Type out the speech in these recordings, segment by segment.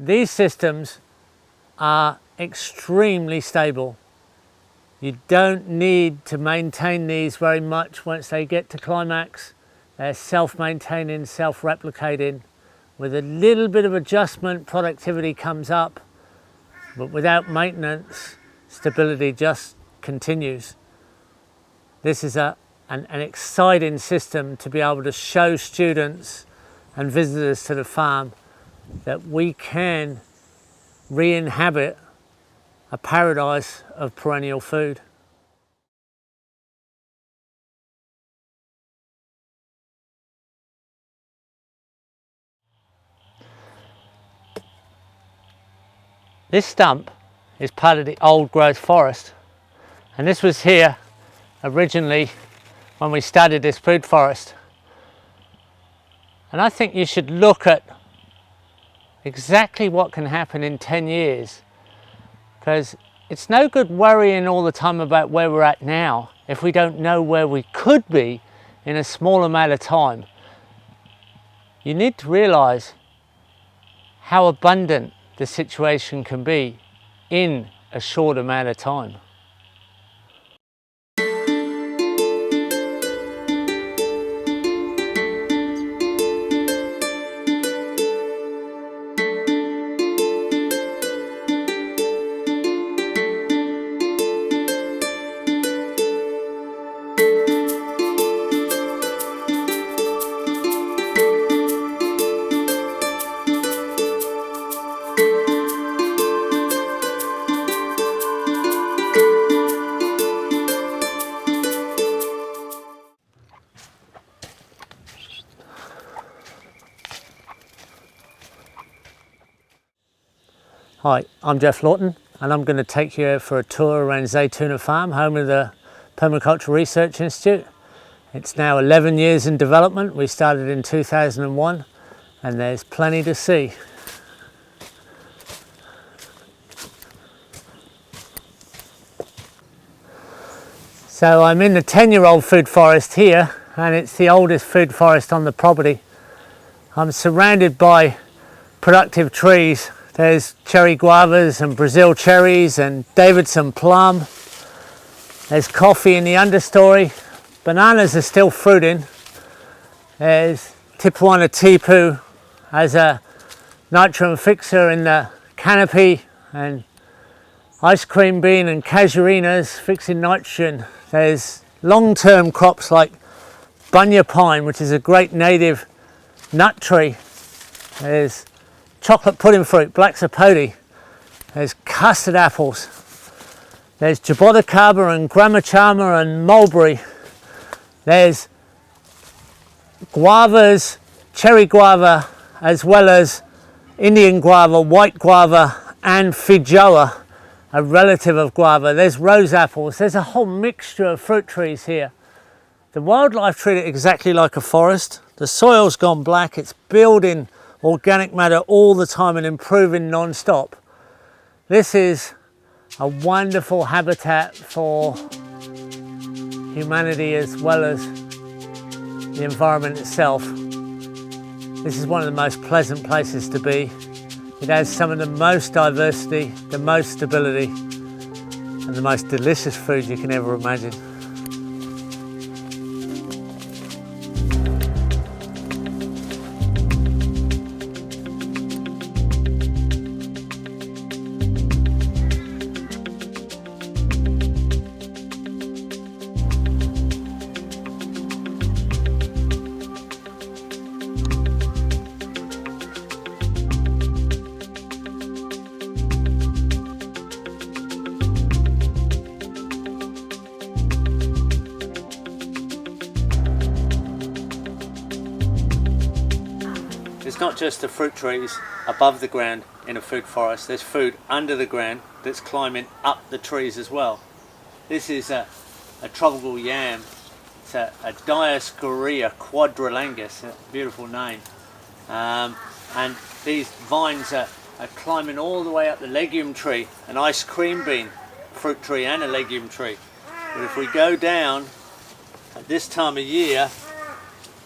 These systems are extremely stable. You don't need to maintain these very much once they get to climax. They're self-maintaining, self-replicating. With a little bit of adjustment, productivity comes up, but without maintenance, stability just continues. This is an exciting system to be able to show students and visitors to the farm that we can re-inhabit a paradise of perennial food. This stump is part of the old growth forest, and this was here originally when we started this food forest. And I think you should look at exactly what can happen in 10 years, because it's no good worrying all the time about where we're at now if we don't know where we could be in a small amount of time. You need to realize how abundant the situation can be in a short amount of time. Hi, I'm Geoff Lawton, and I'm going to take you for a tour around Zaytuna Farm, home of the Permaculture Research Institute. It's now 11 years in development. We started in 2001, and there's plenty to see. So I'm in the 10-year-old food forest here, and it's the oldest food forest on the property. I'm surrounded by productive trees. There's cherry guavas and Brazil cherries and Davidson plum. There's coffee in the understory. Bananas are still fruiting. There's Tijuana tipu as a nitrogen fixer in the canopy, and ice cream bean and casuarinas fixing nitrogen. There's long-term crops like bunya pine, which is a great native nut tree. There's chocolate pudding fruit, black sapote. There's custard apples. There's jaboticaba and gramachama and mulberry. There's guavas, cherry guava, as well as Indian guava, white guava, and feijoa, a relative of guava. There's rose apples. There's a whole mixture of fruit trees here. The wildlife treat it exactly like a forest. The soil's gone black. It's building organic matter all the time and improving non-stop. This is a wonderful habitat for humanity as well as the environment itself. This is one of the most pleasant places to be. It has some of the most diversity, the most stability, and the most delicious food you can ever imagine. It's not just the fruit trees above the ground in a food forest, there's food under the ground that's climbing up the trees as well. This is a tropical yam. It's a Dioscorea quadrilangus, a beautiful name. And these vines are climbing all the way up the legume tree, an ice cream bean fruit tree and a legume tree. But if we go down at this time of year,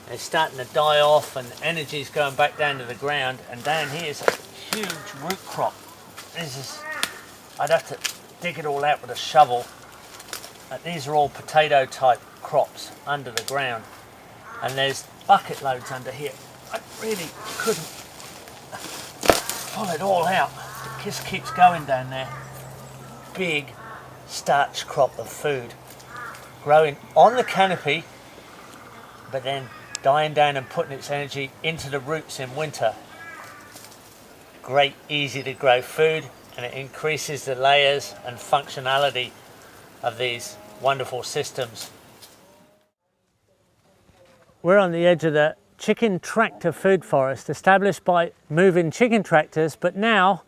they're starting to die off and energy's going back down to the ground, and down here is a huge root crop. I'd have to dig it all out with a shovel. These are all potato type crops under the ground, and there's bucket loads under here. I really couldn't pull it all out. It just keeps going down there. Big starch crop of food growing on the canopy, but then dying down and putting its energy into the roots in winter. Great, easy to grow food, and it increases the layers and functionality of these wonderful systems. We're on the edge of the chicken tractor food forest, established by moving chicken tractors, but now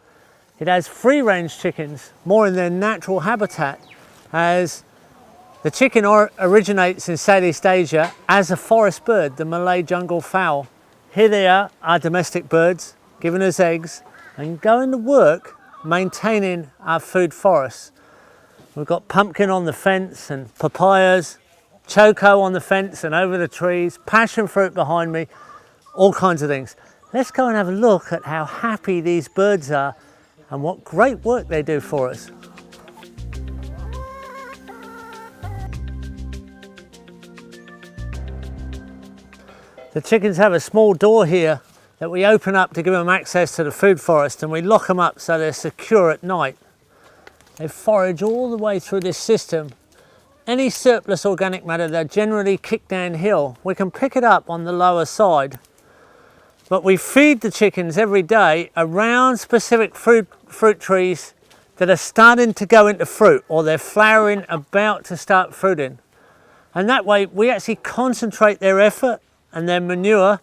it has free range chickens more in their natural habitat, as the chicken originates in Southeast Asia as a forest bird, the Malay jungle fowl. Here they are, our domestic birds, giving us eggs and going to work maintaining our food forests. We've got pumpkin on the fence and papayas, choco on the fence and over the trees, passion fruit behind me, all kinds of things. Let's go and have a look at how happy these birds are and what great work they do for us. The chickens have a small door here that we open up to give them access to the food forest, and we lock them up so they're secure at night. They forage all the way through this system. Any surplus organic matter, they're generally kicked downhill. We can pick it up on the lower side, but we feed the chickens every day around specific fruit trees that are starting to go into fruit, or they're flowering, about to start fruiting. And that way we actually concentrate their effort and their manure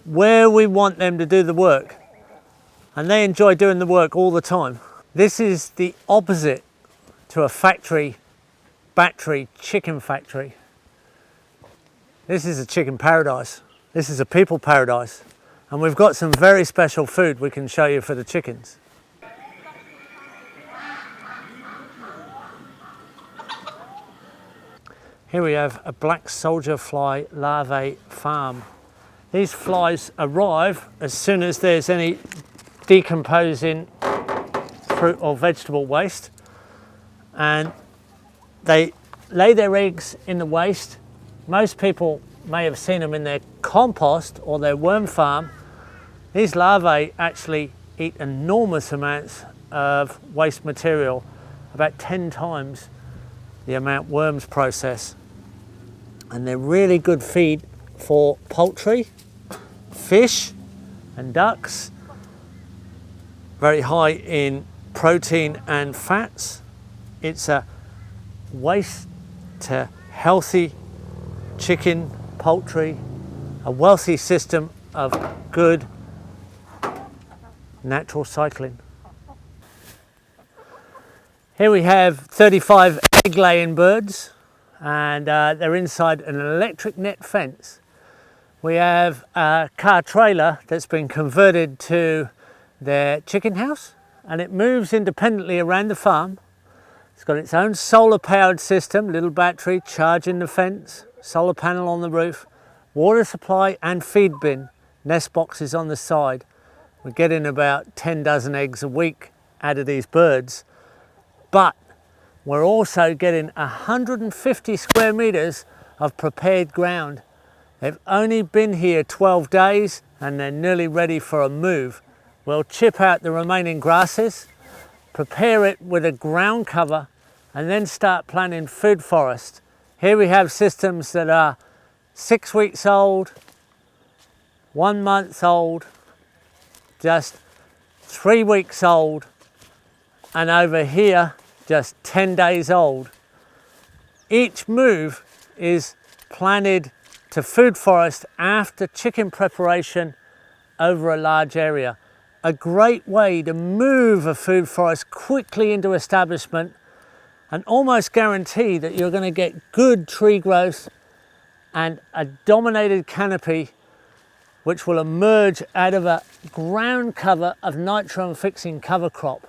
where we want them to do the work. And they enjoy doing the work all the time. This is the opposite to a factory, battery chicken factory. This is a chicken paradise. This is a people paradise. And we've got some very special food we can show you for the chickens. Here we have a black soldier fly larvae farm. These flies arrive as soon as there's any decomposing fruit or vegetable waste, and they lay their eggs in the waste. Most people may have seen them in their compost or their worm farm. These larvae actually eat enormous amounts of waste material, about 10 times the amount worms process. And they're really good feed for poultry, fish and ducks. Very high in protein and fats. It's a waste to healthy chicken, poultry, a wealthy system of good natural cycling. Here we have 35 egg-laying birds, and they're inside an electric net fence. We have a car trailer that's been converted to their chicken house, and it moves independently around the farm. It's got its own solar powered system, little battery charging the fence, solar panel on the roof, water supply and feed bin, nest boxes on the side. We're getting about 10 dozen eggs a week out of these birds, but we're also getting 150 square meters of prepared ground. They've only been here 12 days and they're nearly ready for a move. We'll chip out the remaining grasses, prepare it with a ground cover, and then start planting food forest. Here we have systems that are 6 weeks old, 1 month old, just 3 weeks old, and over here just 10 days old. Each move is planted to food forest after chicken preparation over a large area. A great way to move a food forest quickly into establishment and almost guarantee that you're going to get good tree growth and a dominated canopy which will emerge out of a ground cover of nitrogen fixing cover crop.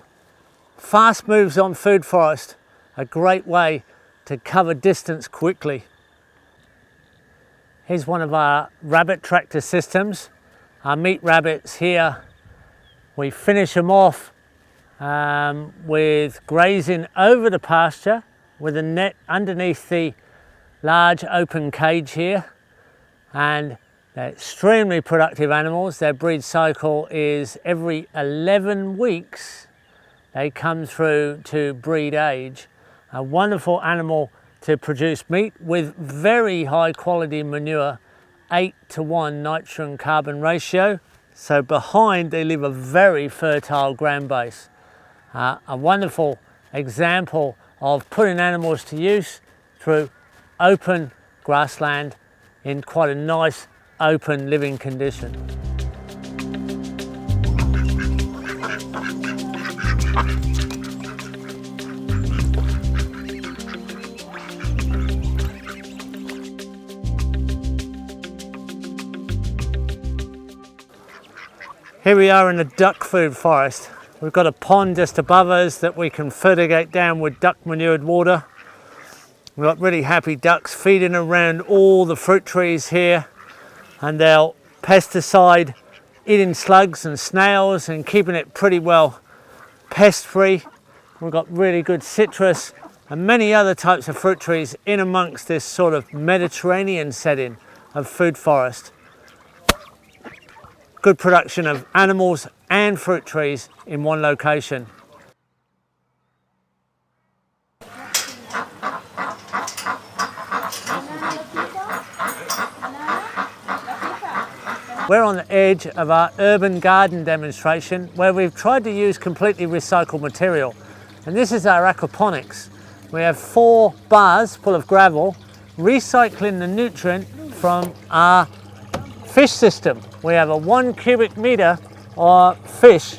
Fast moves on food forest, a great way to cover distance quickly. Here's one of our rabbit tractor systems. Our meat rabbits here We finish them off with grazing over the pasture with a net underneath the large open cage here, and they're extremely productive animals. Their breed cycle is every 11 weeks they come through to breed age. A wonderful animal to produce meat with very high quality manure, 8:1 nitrogen carbon ratio. So behind they leave a very fertile ground base. A wonderful example of putting animals to use through open grassland in quite a nice open living condition. Here we are in a duck food forest. We've got a pond just above us that we can fertigate down with duck manured water. We've got really happy ducks feeding around all the fruit trees here, and they'll pesticide eating slugs and snails and keeping it pretty well pest free. We've got really good citrus and many other types of fruit trees in amongst this sort of Mediterranean setting of food forest. Good production of animals and fruit trees in one location. We're on the edge of our urban garden demonstration where we've tried to use completely recycled material. And this is our aquaponics. We have 4 bars full of gravel, recycling the nutrient from our fish system. We have a 1 cubic meter or fish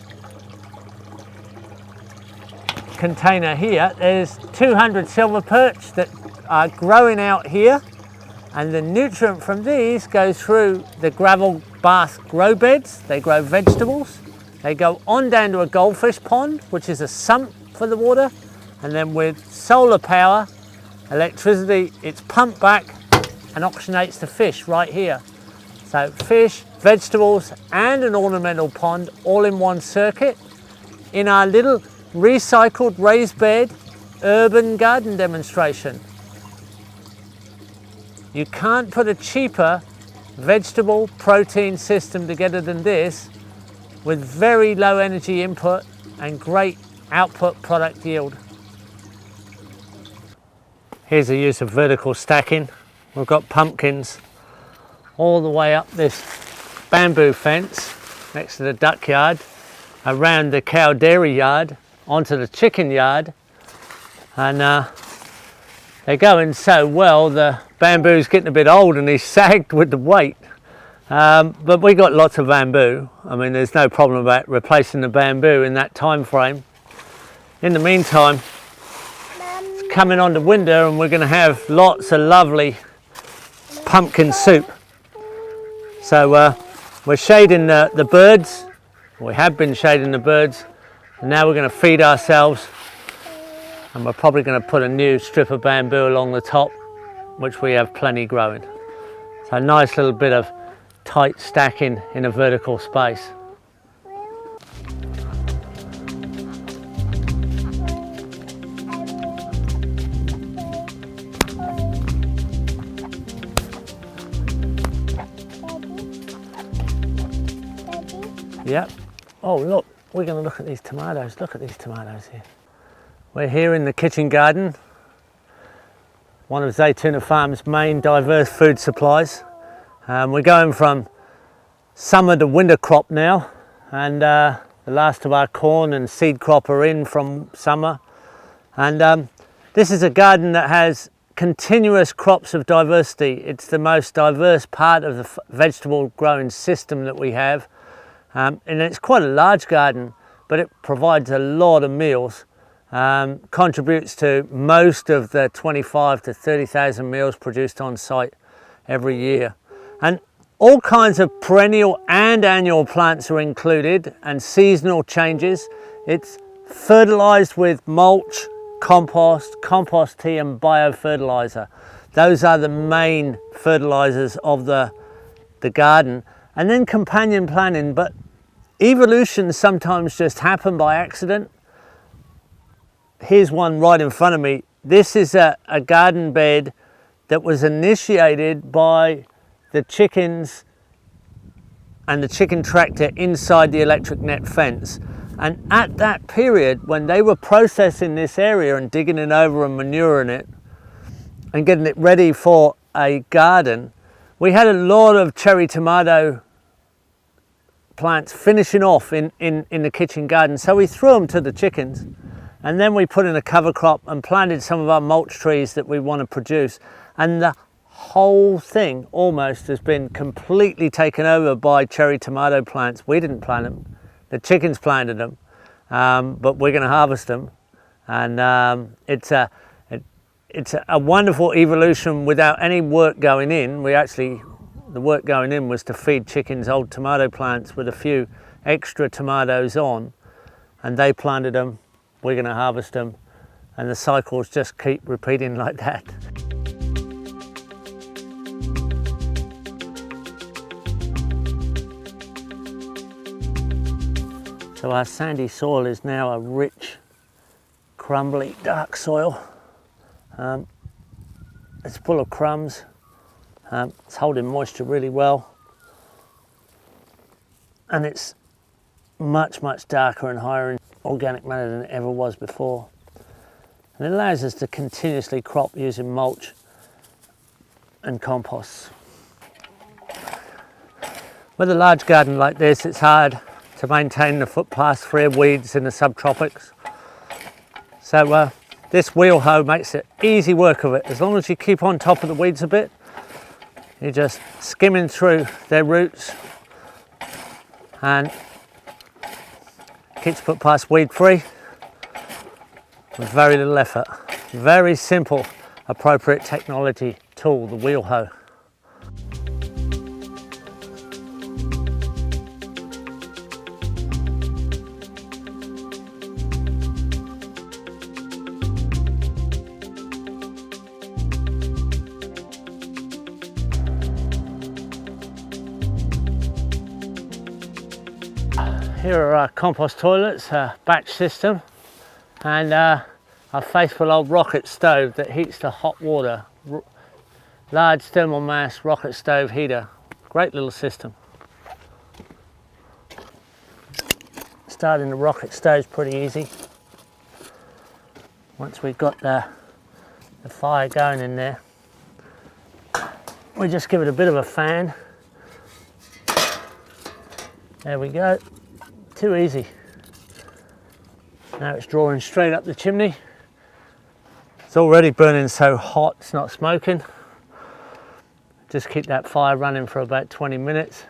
container here. There's 200 silver perch that are growing out here, and the nutrient from these goes through the gravel bath grow beds. They grow vegetables. They go on down to a goldfish pond, which is a sump for the water, and then with solar power, electricity, it's pumped back and oxygenates the fish right here. So fish, vegetables and an ornamental pond all in one circuit in our little recycled raised bed urban garden demonstration. You can't put a cheaper vegetable protein system together than this, with very low energy input and great output product yield. Here's the use of vertical stacking. We've got pumpkins all the way up this bamboo fence next to the duck yard, around the cow dairy yard, onto the chicken yard, and they're going so well. The bamboo's getting a bit old and he's sagged with the weight, but we got lots of bamboo. I mean, there's no problem about replacing the bamboo in that time frame. In the meantime, it's coming on to winter and we're going to have lots of lovely pumpkin soup. So we're shading the birds. We have been shading the birds, and now we're going to feed ourselves, and we're probably going to put a new strip of bamboo along the top, which we have plenty growing. So a nice little bit of tight stacking in a vertical space. Yep. Oh look, we're going to look at these tomatoes. Look at these tomatoes here. We're here in the kitchen garden, one of Zaytuna Farm's main diverse food supplies. We're going from summer to winter crop now, and the last of our corn and seed crop are in from summer. And this is a garden that has continuous crops of diversity. It's the most diverse part of the vegetable growing system that we have. And it's quite a large garden, but it provides a lot of meals, contributes to most of the 25 to 30,000 meals produced on site every year. And all kinds of perennial and annual plants are included, and seasonal changes. It's fertilized with mulch, compost tea and biofertilizer. Those are the main fertilizers of the garden. And then companion planting, but evolution sometimes just happen by accident. Here's one right in front of me. This is a garden bed that was initiated by the chickens and the chicken tractor inside the electric net fence. And at that period, when they were processing this area and digging it over and manuring it and getting it ready for a garden, we had a lot of cherry tomato plants finishing off in the kitchen garden. So we threw them to the chickens, and then we put in a cover crop and planted some of our mulch trees that we want to produce. And the whole thing almost has been completely taken over by cherry tomato plants. We didn't plant them, the chickens planted them, but we're going to harvest them. And it's a wonderful evolution without any work going in. The work going in was to feed chickens old tomato plants with a few extra tomatoes on, and they planted them, we're going to harvest them, and the cycles just keep repeating like that. So our sandy soil is now a rich, crumbly, dark soil. It's full of crumbs. It's holding moisture really well. And it's much, much darker and higher in organic matter than it ever was before. And it allows us to continuously crop using mulch and composts. With a large garden like this, it's hard to maintain the footpaths free of weeds in the subtropics. So this wheel hoe makes it easy work of it. As long as you keep on top of the weeds a bit, you're just skimming through their roots and keeps footpaths weed free with very little effort. Very simple, appropriate technology tool, the wheel hoe. Here are our compost toilets, a batch system, and our faithful old rocket stove that heats the hot water. Large thermal mass rocket stove heater. Great little system. Starting the rocket stove's pretty easy. Once we've got the fire going in there, we just give it a bit of a fan. There we go. Too easy. Now it's drawing straight up the chimney. It's already burning so hot it's not smoking. Just keep that fire running for about 20 minutes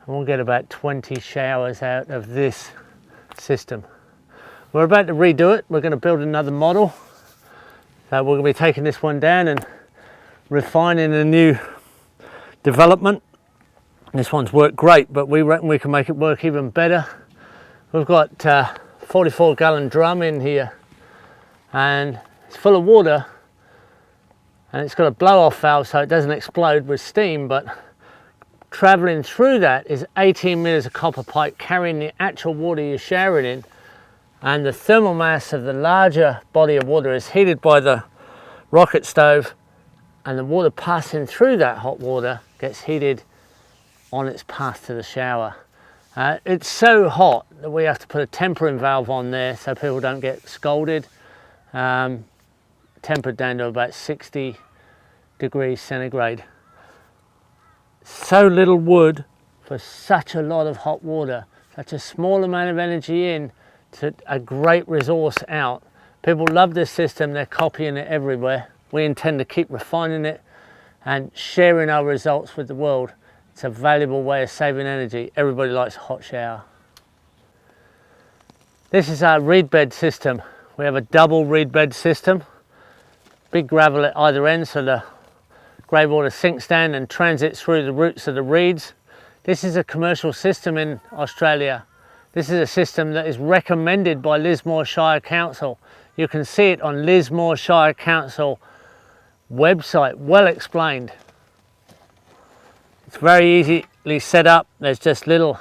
and we'll get about 20 showers out of this system. We're about to redo it. We're going to build another model. So we're going to be taking this one down and refining a new development. This one's worked great, but we reckon we can make it work even better. We've got a 44-gallon drum in here and it's full of water, and it's got a blow-off valve so it doesn't explode with steam, but travelling through that is 18 metres of copper pipe carrying the actual water you're showering in, and the thermal mass of the larger body of water is heated by the rocket stove, and the water passing through that hot water gets heated on its path to the shower. It's so hot that we have to put a tempering valve on there so people don't get scalded. Tempered down to about 60 degrees centigrade. So little wood for such a lot of hot water, such a small amount of energy in to a great resource out. People love this system, they're copying it everywhere. We intend to keep refining it and sharing our results with the world. It's a valuable way of saving energy. Everybody likes a hot shower. This is our reed bed system. We have a double reed bed system. Big gravel at either end so the grey water sinks down and transits through the roots of the reeds. This is a commercial system in Australia. This is a system that is recommended by Lismore Shire Council. You can see it on Lismore Shire Council website, well explained. It's very easily set up. There's just little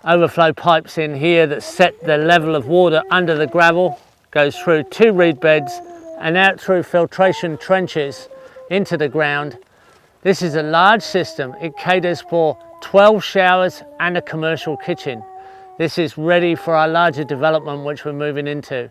overflow pipes in here that set the level of water under the gravel, goes through 2 reed beds and out through filtration trenches into the ground. This is a large system. It caters for 12 showers and a commercial kitchen. This is ready for our larger development which we're moving into.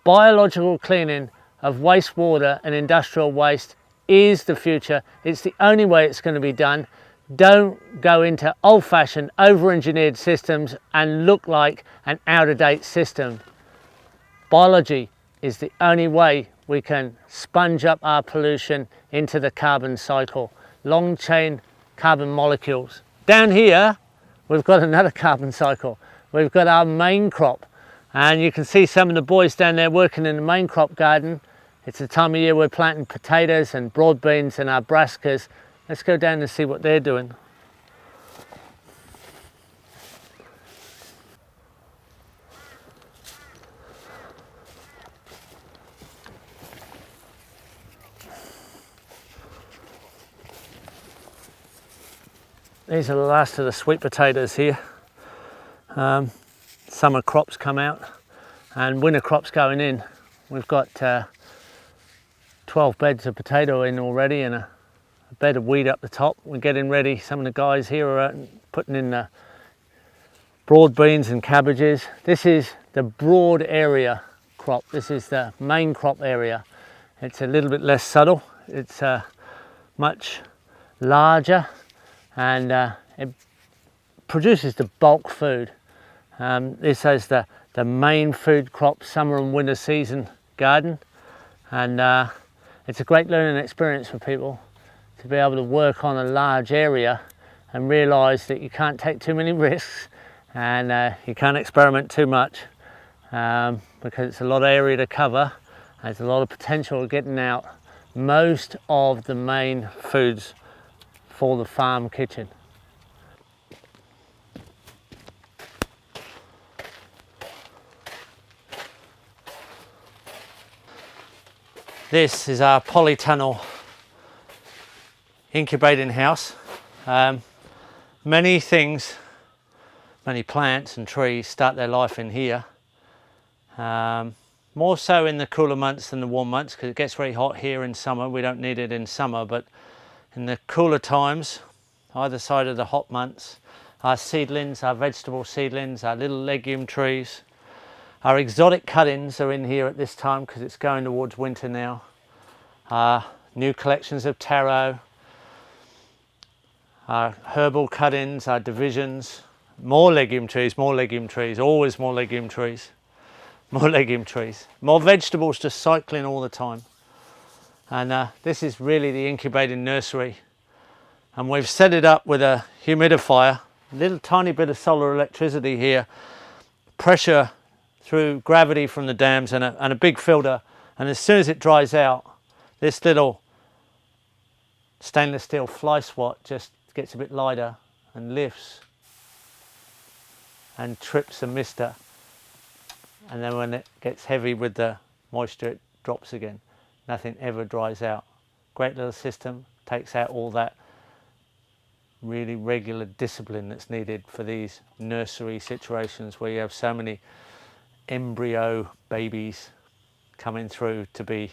Biological cleaning of wastewater and industrial waste is the future. It's the only way it's going to be done. Don't go into old-fashioned, over-engineered systems and look like an out-of-date system. Biology is the only way we can sponge up our pollution into the carbon cycle. Long chain carbon molecules. Down here, we've got another carbon cycle. We've got our main crop. And you can see some of the boys down there working in the main crop garden. It's the time of year we're planting potatoes and broad beans and our brassicas. Let's go down and see what they're doing. These are the last of the sweet potatoes here. Summer crops come out and winter crops going in. We've got 12 beds of potato in already and a bed of wheat up the top. We're getting ready. Some of the guys here are putting in the broad beans and cabbages. This is the broad area crop. This is the main crop area. It's a little bit less subtle. It's much larger and it produces the bulk food. This is the main food crop summer and winter season garden, and it's a great learning experience for people to be able to work on a large area and realise that you can't take too many risks and you can't experiment too much because it's a lot of area to cover. There's a lot of potential of getting out most of the main foods for the farm kitchen. This is our polytunnel incubating house. Many things, many plants and trees start their life in here. More so in the cooler months than the warm months because it gets very hot here in summer. We don't need it in summer, but in the cooler times, either side of the hot months, our seedlings, our vegetable seedlings, our little legume trees, our exotic cuttings are in here at this time because it's going towards winter now. Our new collections of taro, our herbal cuttings, our divisions, more legume trees, always more legume trees, more vegetables just cycling all the time. And this is really the incubating nursery. And we've set it up with a humidifier, a little tiny bit of solar electricity here, pressure through gravity from the dams and a big filter. And as soon as it dries out, this little stainless steel fly swat just gets a bit lighter and lifts and trips a mister. And then when it gets heavy with the moisture, it drops again. Nothing ever dries out. Great little system, takes out all that really regular discipline that's needed for these nursery situations where you have so many embryo babies coming through to be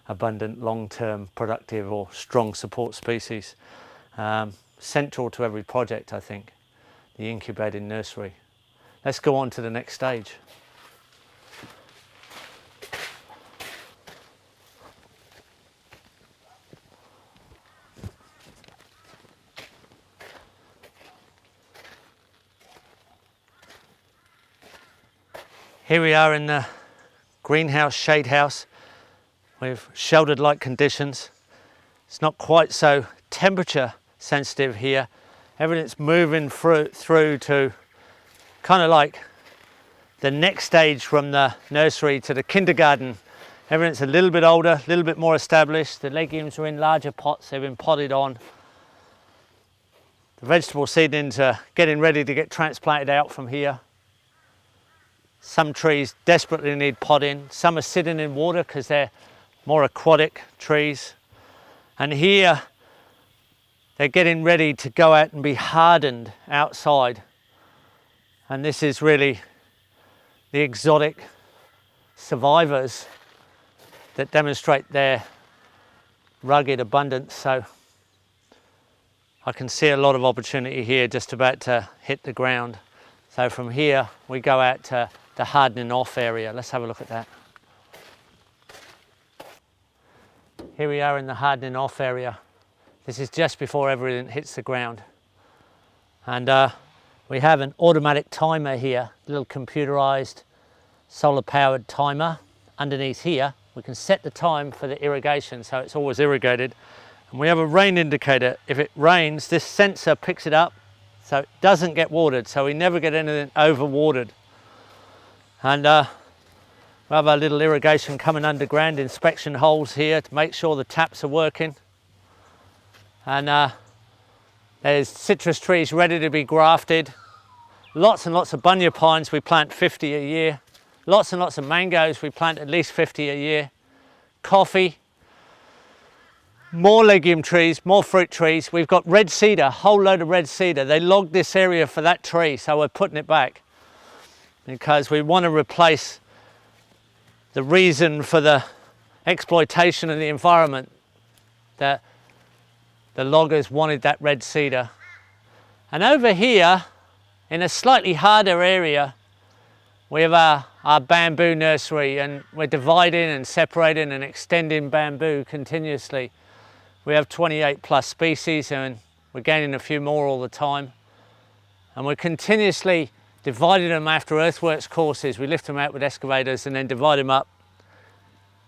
abundant, long-term, productive or strong support species. Central to every project, I think, the incubating nursery. Let's go on to the next stage. Here we are in the greenhouse, shade house. We've sheltered like conditions. It's not quite so temperature sensitive here. Everything's moving through to kind of like the next stage from the nursery to the kindergarten. Everything's a little bit older, a little bit more established. The legumes are in larger pots, they've been potted on. The vegetable seedlings are getting ready to get transplanted out from here. Some trees desperately need potting. Some are sitting in water because they're more aquatic trees. And here they're getting ready to go out and be hardened outside And this is really the exotic survivors that demonstrate their rugged abundance. So I can see a lot of opportunity here just about to hit the ground. So from here we go out to the hardening off area. Let's have a look at that. Here we are in the hardening off area. This is just before everything hits the ground. And we have an automatic timer here, a little computerized solar powered timer. Underneath here we can set the time for the irrigation, so it's always irrigated. And we have a rain indicator. If it rains, this sensor picks it up so it doesn't get watered, so we never get anything over watered. And we have our little irrigation coming underground, inspection holes here to make sure the taps are working. And there's citrus trees ready to be grafted. Lots and lots of bunya pines, we plant 50 a year. Lots and lots of mangoes, we plant at least 50 a year. Coffee, more legume trees, more fruit trees. We've got red cedar, a whole load of red cedar. They logged this area for that tree, so we're putting it back because we want to replace the reason for the exploitation of the environment. The loggers wanted that red cedar. And over here, in a slightly harder area, we have our bamboo nursery, and we're dividing and separating and extending bamboo continuously. We have 28 plus species and we're gaining a few more all the time. And we're continuously dividing them after earthworks courses. We lift them out with excavators and then divide them up,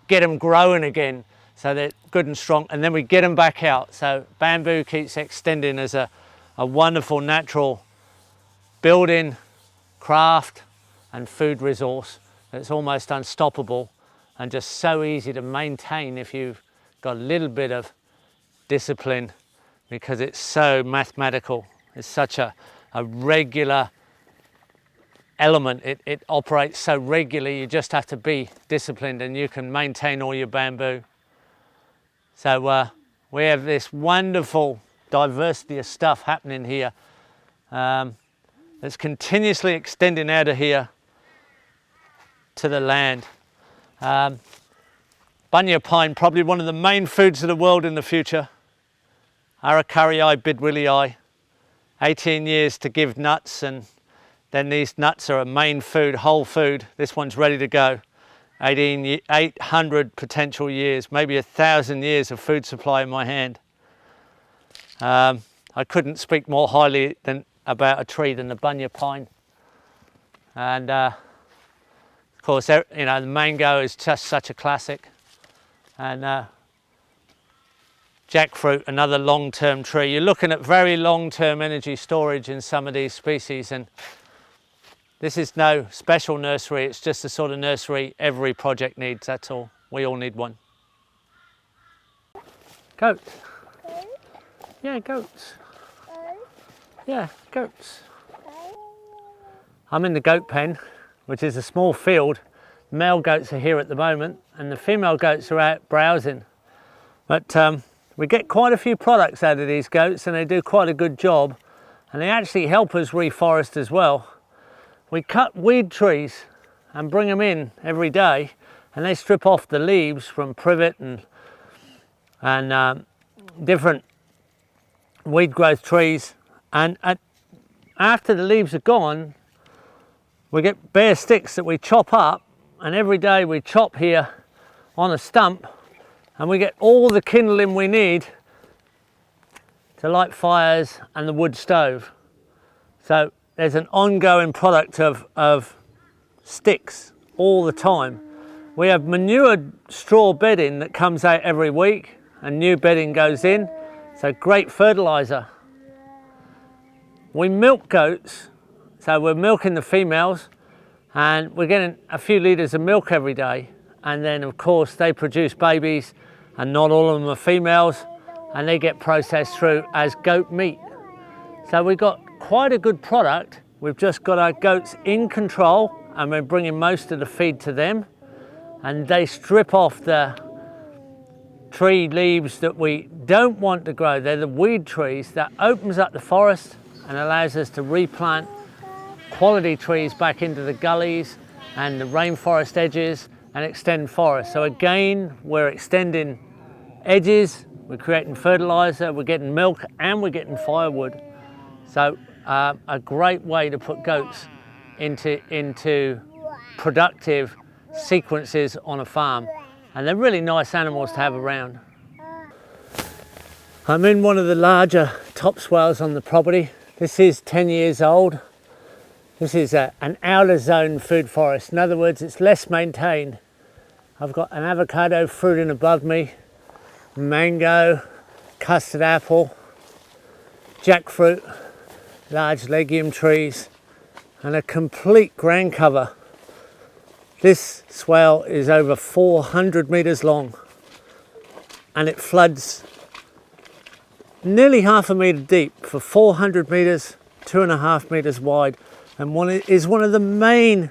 get them growing again so they're good and strong, and then we get them back out. So bamboo keeps extending as a wonderful natural building, craft and food resource that's almost unstoppable and just so easy to maintain if you've got a little bit of discipline, because it's so mathematical. It's such a regular element. It operates so regularly, you just have to be disciplined and you can maintain all your bamboo. So we have this wonderful diversity of stuff happening here that's continuously extending out of here to the land. Bunya pine, probably one of the main foods of the world in the future. Araucaria bidwillii, 18 years to give nuts, and then these nuts are a main food, whole food. This one's ready to go. 800 potential years, maybe 1,000 years of food supply in my hand. I couldn't speak more highly about a tree than the bunya pine. And of course, you know, the mango is just such a classic. And jackfruit, another long-term tree. You're looking at very long-term energy storage in some of these species, and this is no special nursery, it's just the sort of nursery every project needs, that's all. We all need one. Goats. Yeah, goats. Yeah, goats. I'm in the goat pen, which is a small field. The male goats are here at the moment and the female goats are out browsing. But we get quite a few products out of these goats and they do quite a good job, and they actually help us reforest as well. We cut weed trees and bring them in every day, and they strip off the leaves from privet and different weed growth trees, and after the leaves are gone we get bare sticks that we chop up, and every day we chop here on a stump and we get all the kindling we need to light fires and the wood stove. So there's an ongoing product of sticks all the time. We have manured straw bedding that comes out every week and new bedding goes in, so great fertilizer. We milk goats, so we're milking the females and we're getting a few litres of milk every day, and then of course they produce babies and not all of them are females, and they get processed through as goat meat. So we've got quite a good product. We've just got our goats in control and we're bringing most of the feed to them, and they strip off the tree leaves that we don't want to grow. They're the weed trees. That opens up the forest and allows us to replant quality trees back into the gullies and the rainforest edges and extend forests. So again, we're extending edges, we're creating fertilizer, we're getting milk, and we're getting firewood. So a great way to put goats into productive sequences on a farm, and they're really nice animals to have around. I'm in one of the larger top swales on the property. This is 10 years old. This is an outer zone food forest. In other words, it's less maintained. I've got an avocado fruiting above me, mango, custard apple, jackfruit, large legume trees, and a complete ground cover. This swale is over 400 metres long, and it floods nearly half a metre deep for 400 metres, 2.5 metres wide, and is one of the main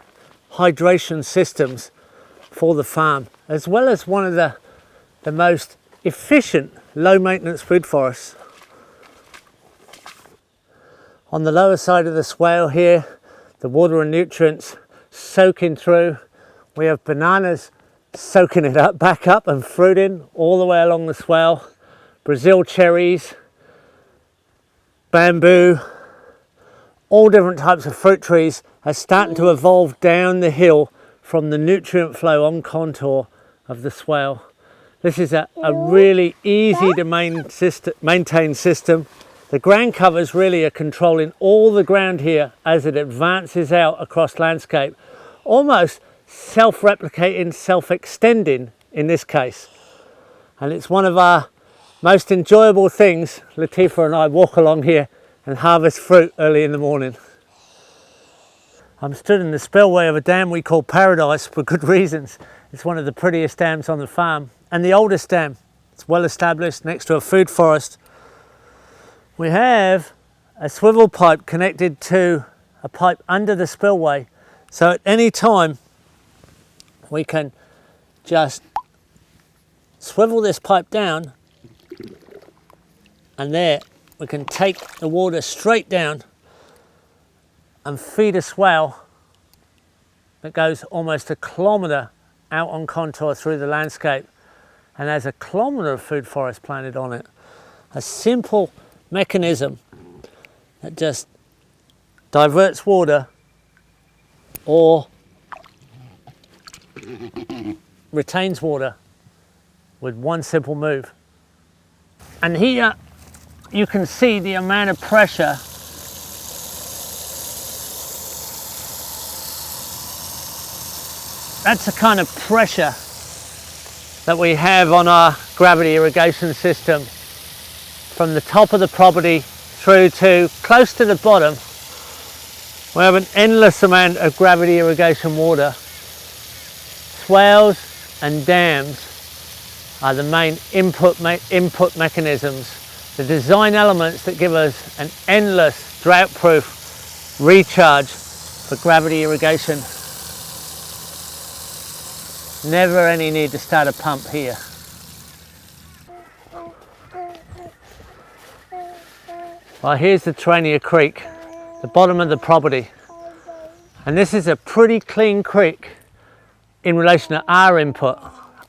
hydration systems for the farm, as well as one of the most efficient low maintenance food forests. On the lower side of the swale here, the water and nutrients soaking through. We have bananas soaking it up, back up and fruiting all the way along the swale. Brazil cherries, bamboo, all different types of fruit trees are starting to evolve down the hill from the nutrient flow on contour of the swale. This is a really easy to maintain system. The ground covers really are controlling all the ground here as it advances out across landscape, almost self-replicating, self-extending in this case. And it's one of our most enjoyable things. Latifah and I walk along here and harvest fruit early in the morning. I'm stood in the spillway of a dam we call Paradise for good reasons. It's one of the prettiest dams on the farm and the oldest dam. It's well established next to a food forest. We have a swivel pipe connected to a pipe under the spillway, so at any time we can just swivel this pipe down, and there we can take the water straight down and feed a swale that goes almost a kilometre out on contour through the landscape and has a kilometre of food forest planted on it. A simple mechanism that just diverts water or retains water with one simple move. And here you can see the amount of pressure that's the kind of pressure that we have on our gravity irrigation system from the top of the property through to close to the bottom. We have an endless amount of gravity irrigation water. Swales and dams are the main input mechanisms, the design elements that give us an endless drought-proof recharge for gravity irrigation. Never any need to start a pump here. Well, here's the Terania Creek, the bottom of the property. And this is a pretty clean creek in relation to our input.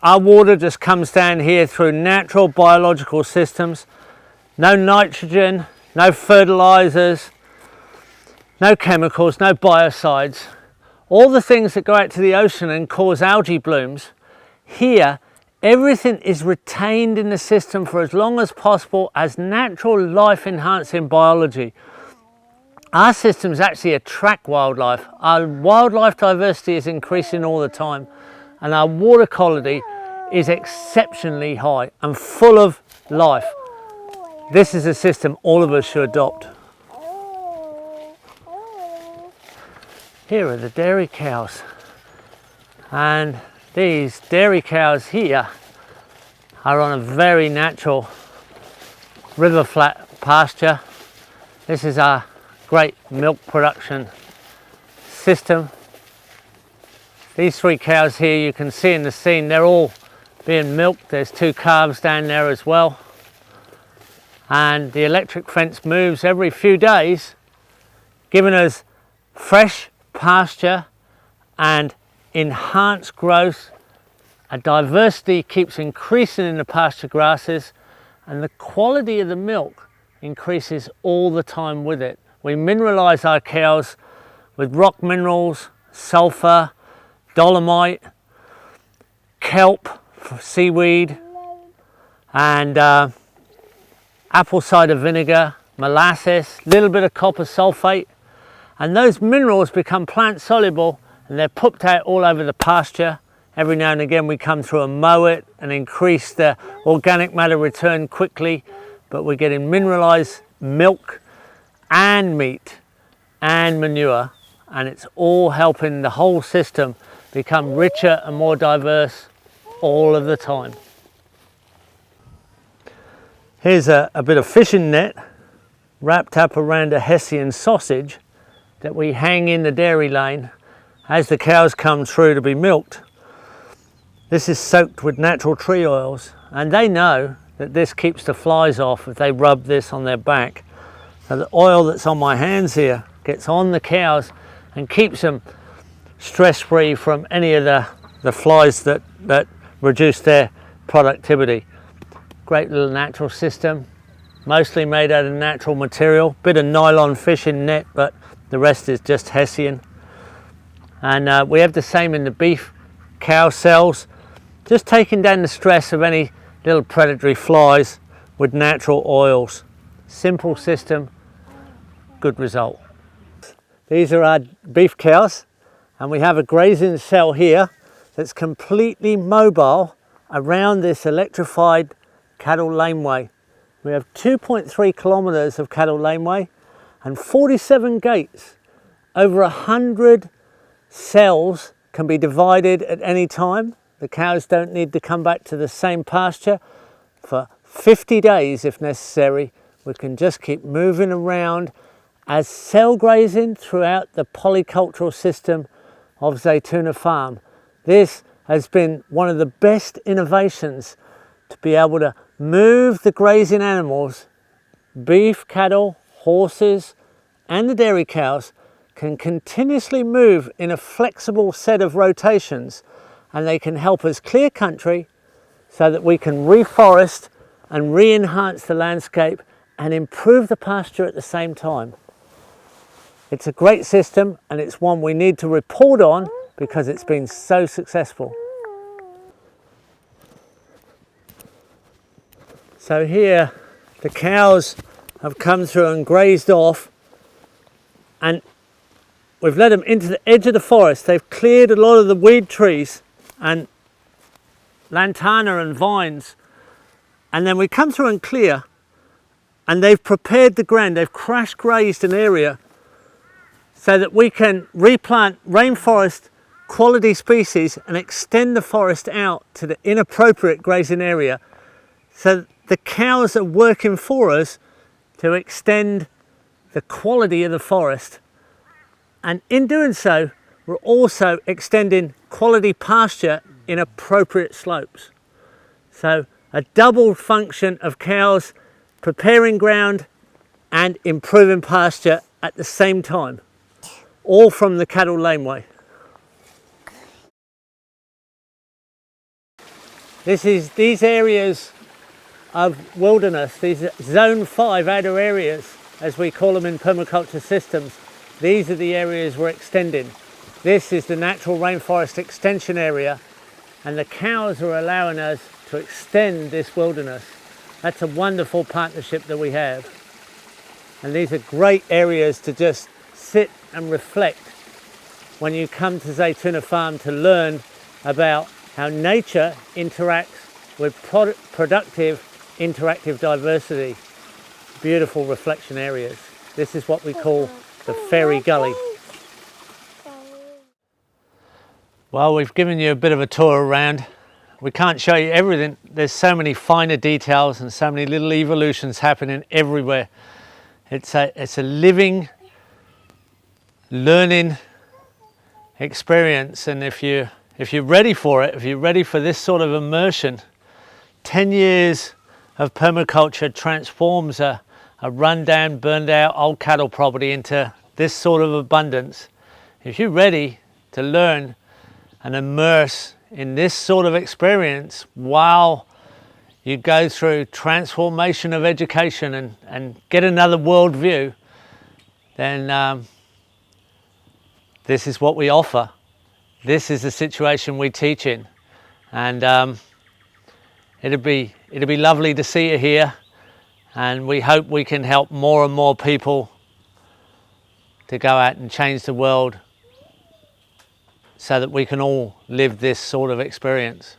Our water just comes down here through natural biological systems. No nitrogen, no fertilizers, no chemicals, no biocides. All the things that go out to the ocean and cause algae blooms, here everything is retained in the system for as long as possible as natural life enhancing biology. Our systems actually attract wildlife. Our wildlife diversity is increasing all the time, and our water quality is exceptionally high and full of life. This is a system all of us should adopt. Here are the dairy cows, and these dairy cows here are on a very natural river flat pasture. This is our great milk production system. These three cows here you can see in the scene, they're all being milked. There's two calves down there as well, and the electric fence moves every few days, giving us fresh pasture and enhanced growth. A diversity keeps increasing in the pasture grasses, and the quality of the milk increases all the time with it. We mineralise our cows with rock minerals, sulphur, dolomite, kelp, seaweed, and apple cider vinegar, molasses, a little bit of copper sulfate, and those minerals become plant soluble and they're pooped out all over the pasture. Every now and again we come through and mow it and increase the organic matter return quickly, but we're getting mineralized milk and meat and manure, and it's all helping the whole system become richer and more diverse all of the time. Here's a bit of fishing net wrapped up around a Hessian sausage that we hang in the dairy lane as the cows come through to be milked. This is soaked with natural tree oils, and they know that this keeps the flies off if they rub this on their back. So the oil that's on my hands here gets on the cows and keeps them stress-free from any of the flies that reduce their productivity. Great little natural system, mostly made out of natural material, bit of nylon fishing net, but the rest is just Hessian. And we have the same in the beef cow cells, just taking down the stress of any little predatory flies with natural oils. Simple system, good result. These are our beef cows, and we have a grazing cell here that's completely mobile around this electrified cattle laneway. We have 2.3 kilometers of cattle laneway and 47 gates. Over 100 cells can be divided at any time. The cows don't need to come back to the same pasture for 50 days if necessary. We can just keep moving around as cell grazing throughout the polycultural system of Zaytuna Farm. This has been one of the best innovations to be able to move the grazing animals. Beef, cattle, horses and the dairy cows can continuously move in a flexible set of rotations, and they can help us clear country so that we can reforest and re-enhance the landscape and improve the pasture at the same time. It's a great system, and it's one we need to report on because it's been so successful. So here the cows have come through and grazed off, and we've let them into the edge of the forest. They've cleared a lot of the weed trees and lantana and vines, and then we come through and clear, and they've prepared the ground. They've crash grazed an area so that we can replant rainforest quality species and extend the forest out to the inappropriate grazing area. So the cows are working for us to extend the quality of the forest, and in doing so we're also extending quality pasture in appropriate slopes. So a double function of cows preparing ground and improving pasture at the same time, all from the cattle laneway. These areas of wilderness, these zone 5 outer areas as we call them in permaculture systems, these are the areas we're extending. This is the natural rainforest extension area, and the cows are allowing us to extend this wilderness. That's a wonderful partnership that we have, and these are great areas to just sit and reflect when you come to Zaytuna Farm to learn about how nature interacts with productive interactive diversity. Beautiful reflection areas. This is what we call the Fairy Gully. Well, we've given you a bit of a tour around. We can't show you everything. There's so many finer details and so many little evolutions happening everywhere. It's a living, learning experience, and if you're ready for it, if you're ready for this sort of immersion, 10 years of permaculture transforms a rundown, burned out old cattle property into this sort of abundance, if you're ready to learn and immerse in this sort of experience while you go through transformation of education and get another worldview, then this is what we offer. This is the situation we teach in, and it'd be lovely to see you here, and we hope we can help more and more people to go out and change the world so that we can all live this sort of experience.